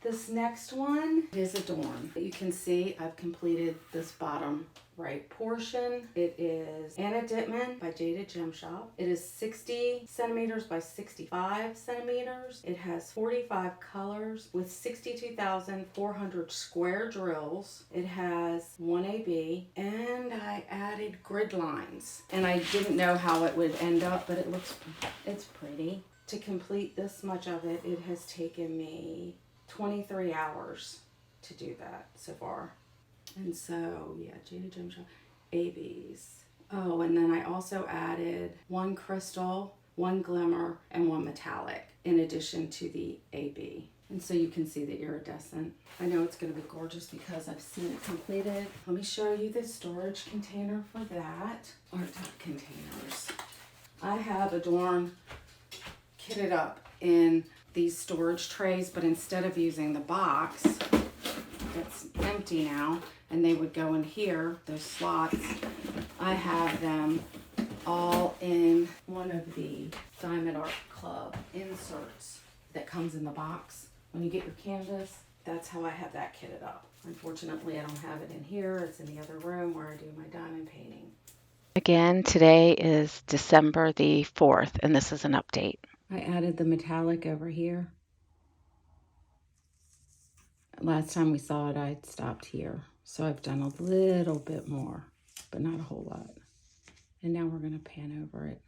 This next one is Adorn. You can see I've completed this bottom right portion. It is Anna Dittman by Jaded Gem Shop. It is 60 centimeters by 65 centimeters. It has 45 colors with 62,400 square drills. It has 1 AB, and I added grid lines. And I didn't know how it would end up, but it's pretty. To complete this much of it, it has taken me 23 hours to do that so far. And so, yeah, Jaded Gem Shop, ABs. Oh, and then I also added 1 crystal, 1 glimmer, and 1 metallic in addition to the AB. And so you can see the iridescent. I know it's going to be gorgeous because I've seen it completed. Let me show you the storage container for that. Art containers. I have Adorn kitted up in these storage trays, but instead of using the box that's empty now, and they would go in here, those slots, I have them all in one of the Diamondart Club inserts that comes in the box. When you get your canvas, that's how I have that kitted up. Unfortunately, I don't have it in here. It's in the other room where I do my diamond painting. Again, today is December the 4th, and this is an update. I added the metallic over here. Last time we saw it, I stopped here. So I've done a little bit more, but not a whole lot. And now we're going to pan over it.